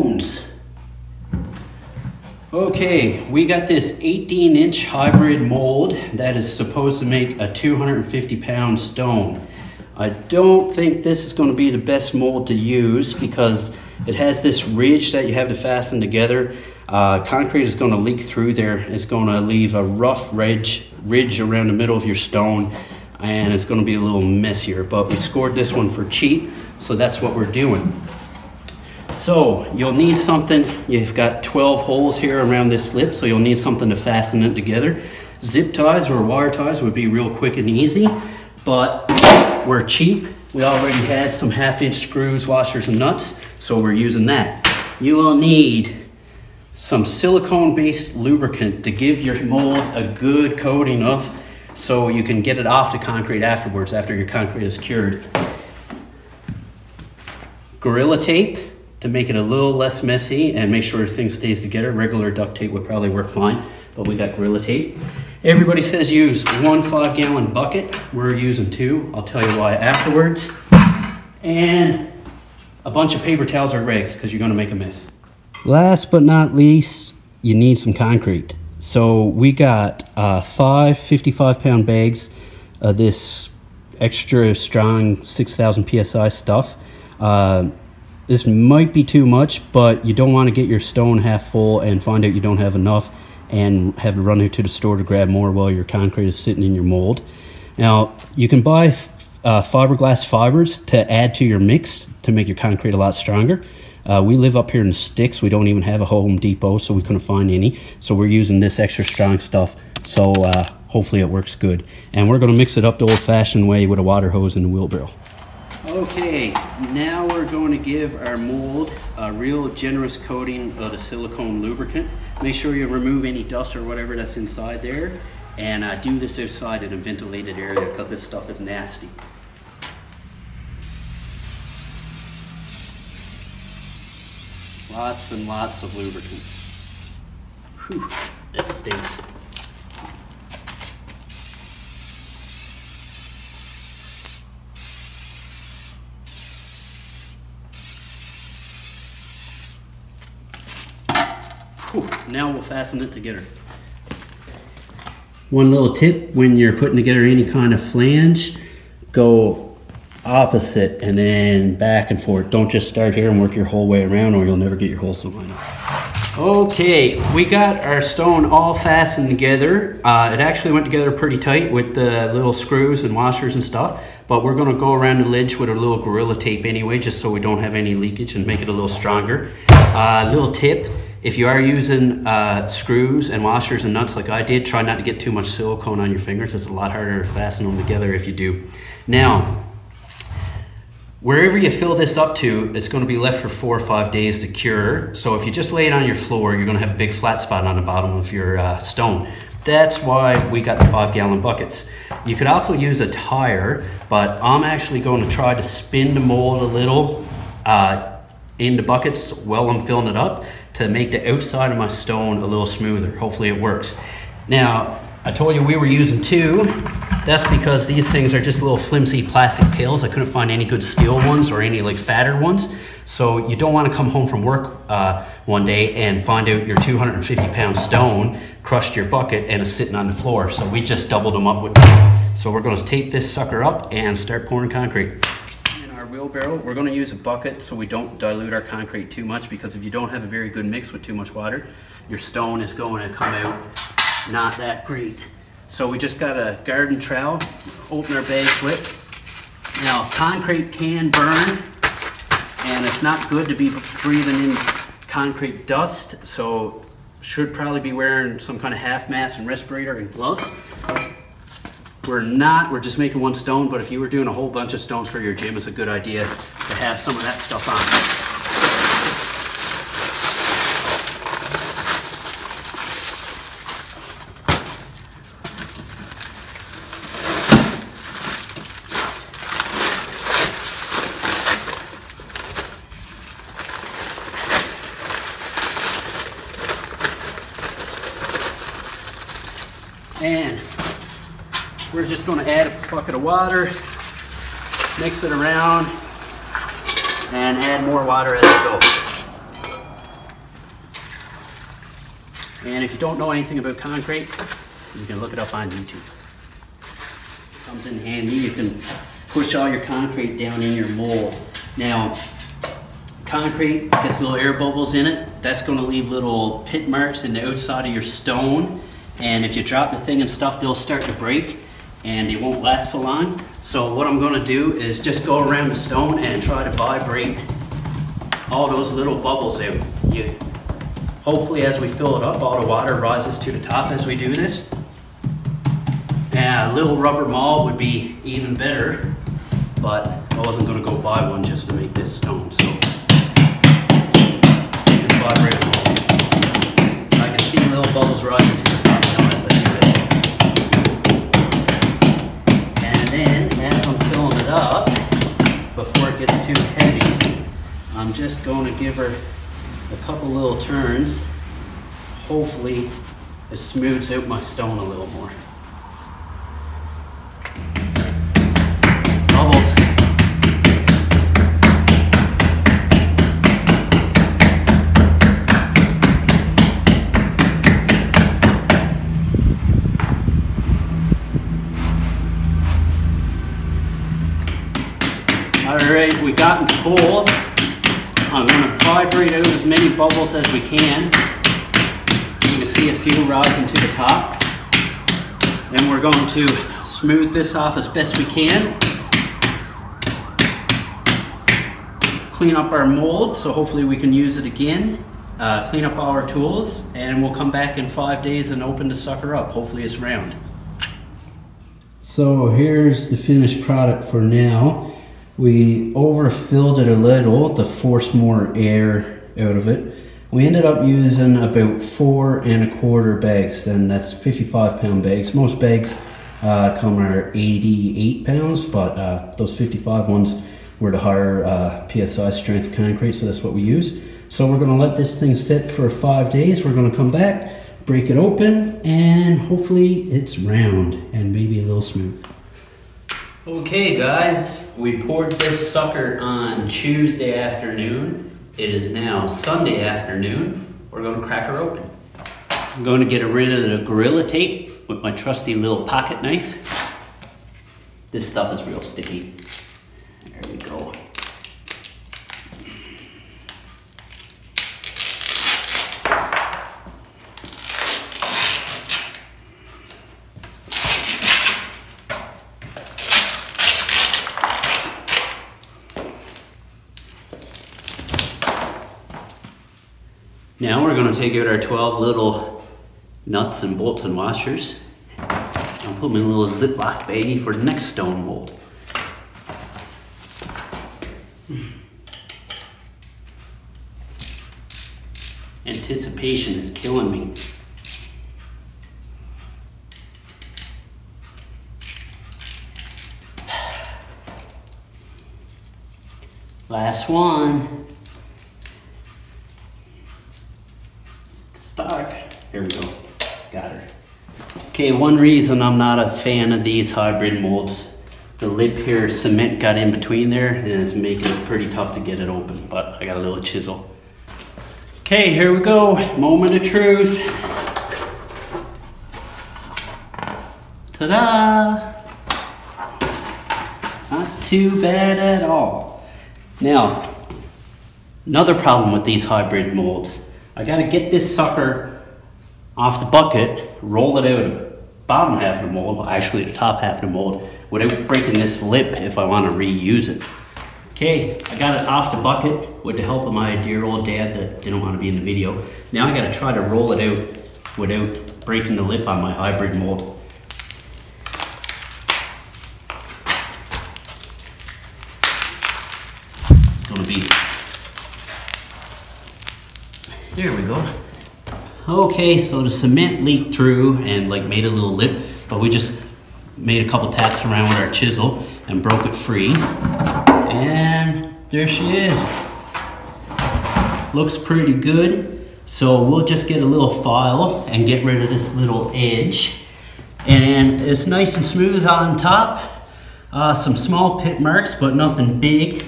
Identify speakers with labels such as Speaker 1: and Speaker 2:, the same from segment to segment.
Speaker 1: stones. Okay, we got this 18-inch hybrid mold that is supposed to make a 250-pound stone. I don't think this is going to be the best mold to use because it has this ridge that you have to fasten together. Concrete is going to leak through there. It's going to leave a rough ridge around the middle of your stone, and it's going to be a little messier, but we scored this one for cheap, so that's what we're doing. So you'll need something. You've got 12 holes here around this lip, so you'll need something to fasten it together. Zip ties or wire ties would be real quick and easy, but we're cheap. We already had some 1/2-inch screws, washers, and nuts, so we're using that. You will need some silicone-based lubricant to give your mold a good coating of, so you can get it off the concrete afterwards after your concrete is cured. Gorilla Tape to make it a little less messy and make sure things stays together. Regular duct tape would probably work fine, but we got Gorilla Tape. Everybody says use 1 5-gallon bucket. We're using 2. I'll tell you why afterwards. And a bunch of paper towels or rags because you're going to make a mess. Last but not least, you need some concrete. So we got 5 55-pound bags of this extra strong 6,000 PSI stuff. This might be too much, but you don't want to get your stone half full and find out you don't have enough and have to run into the store to grab more while your concrete is sitting in your mold. Now, you can buy fiberglass fibers to add to your mix to make your concrete a lot stronger. We live up here in the sticks. We don't even have a Home Depot, so we couldn't find any. So we're using this extra strong stuff. So hopefully it works good. And we're going to mix it up the old-fashioned way with a water hose and a wheelbarrow. Okay, now we're going to give our mold a real generous coating of the silicone lubricant. Make sure you remove any dust or whatever that's inside there, and do this outside in a ventilated area because this stuff is nasty. Lots and lots of lubricant. Whew, that stinks. Whew, now we'll fasten it together. One little tip when you're putting together any kind of flange, go opposite and then back and forth. Don't just start here and work your whole way around or you'll never get your holes to line up. Okay, we got our stone all fastened together. It actually went together pretty tight with the little screws and washers and stuff, but we're gonna go around the ledge with a little Gorilla Tape anyway, just so we don't have any leakage and make it a little stronger. Little tip, if you are using screws and washers and nuts like I did, try not to get too much silicone on your fingers. It's a lot harder to fasten them together if you do. Now, wherever you fill this up to, it's going to be left for 4 or 5 days to cure. So if you just lay it on your floor, you're going to have a big flat spot on the bottom of your stone. That's why we got the 5-gallon buckets. You could also use a tire, but I'm actually going to try to spin the mold a little in the buckets while I'm filling it up to make the outside of my stone a little smoother. Hopefully it works. Now, I told you we were using 2. That's because these things are just little flimsy plastic pails. I couldn't find any good steel ones or any like fatter ones. So you don't want to come home from work one day and find out your 250-pound stone crushed your bucket and is sitting on the floor. So we just doubled them up with that. So we're going to tape this sucker up and start pouring concrete. In our wheelbarrow, we're going to use a bucket so we don't dilute our concrete too much, because if you don't have a very good mix with too much water, your stone is going to come out not that great. So we just got a garden trowel, open our bag flip. Now, concrete can burn, and it's not good to be breathing in concrete dust, so should probably be wearing some kind of half mask and respirator and gloves. We're not, we're just making 1 stone, but if you were doing a whole bunch of stones for your gym, it's a good idea to have some of that stuff on. And we're just going to add a bucket of water, mix it around, and add more water as we go. And if you don't know anything about concrete, you can look it up on YouTube. Comes in handy. You can push all your concrete down in your mold. Now, concrete gets little air bubbles in it. That's going to leave little pit marks in the outside of your stone. And if you drop the thing and stuff, they'll start to break and they won't last so long. So what I'm going to do is just go around the stone and try to vibrate all those little bubbles out. Hopefully as we fill it up, all the water rises to the top as we do this. And a little rubber maul would be even better, but I wasn't going to go buy one just to make this stone. So vibrate them all. I can see little bubbles rising to the top now as I do this. And then as I'm filling it up, before it gets too heavy, I'm just going to give her a couple little turns. Hopefully it smooths out my stone a little more. Bubbles. Alright, we got it full. I'm going to vibrate out as many bubbles as we can. You can see a few rising to the top. Then we're going to smooth this off as best we can. Clean up our mold, so hopefully we can use it again. Clean up all our tools, and we'll come back in 5 days and open the sucker up. Hopefully it's round. So here's the finished product for now. We overfilled it a little to force more air out of it. We ended up using about 4 1/4 bags, and that's 55-pound bags. Most bags come are 88 pounds, but those 55 ones were the higher PSI strength concrete, so that's what we use. So we're gonna let this thing sit for 5 days. We're gonna come back, break it open, and hopefully it's round and maybe a little smooth. Okay guys, we poured this sucker on Tuesday afternoon. It is now Sunday afternoon. We're going to crack her open. I'm going to get rid of the Gorilla Tape with my trusty little pocket knife. This stuff is real sticky. There we go. Now we're going to take out our 12 little nuts and bolts and washers and put them in a little Ziploc baggie for the next stone mold. Anticipation is killing me. Last one. Stark. Here we go. Got her. Okay, one reason I'm not a fan of these hybrid molds, the lip here, cement got in between there and it's making it pretty tough to get it open, but I got a little chisel. Okay, here we go. Moment of truth. Ta-da! Not too bad at all. Now, another problem with these hybrid molds. I gotta get this sucker off the bucket, roll it out of the bottom half of the mold, well actually the top half of the mold, without breaking this lip if I want to reuse it. Okay, I got it off the bucket with the help of my dear old dad that didn't want to be in the video. Now I gotta try to roll it out without breaking the lip on my hybrid mold. It's gonna be... There we go. Okay, so the cement leaked through and like made a little lip, but we just made a couple taps around with our chisel and broke it free. And there she is. Looks pretty good. So we'll just get a little file and get rid of this little edge. And it's nice and smooth on top. Some small pit marks, but nothing big.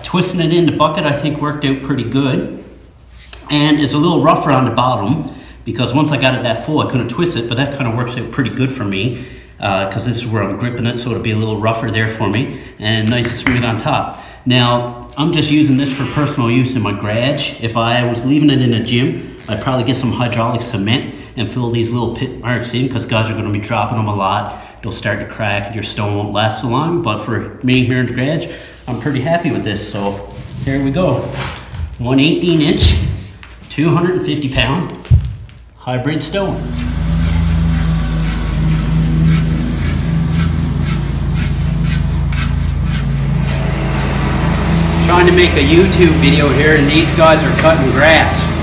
Speaker 1: Twisting it in the bucket I think worked out pretty good. And it's a little rougher on the bottom, because once I got it that full, I couldn't twist it, but that kind of works out pretty good for me because this is where I'm gripping it, so it'll be a little rougher there for me and nice and smooth on top. Now, I'm just using this for personal use in my garage. If I was leaving it in a gym, I'd probably get some hydraulic cement and fill these little pit marks in because guys are going to be dropping them a lot. They'll start to crack and your stone won't last so long. But for me here in the garage, I'm pretty happy with this. So here we go. 1/18 inch, 250 pound hybrid stone. Trying to make a YouTube video here and these guys are cutting grass.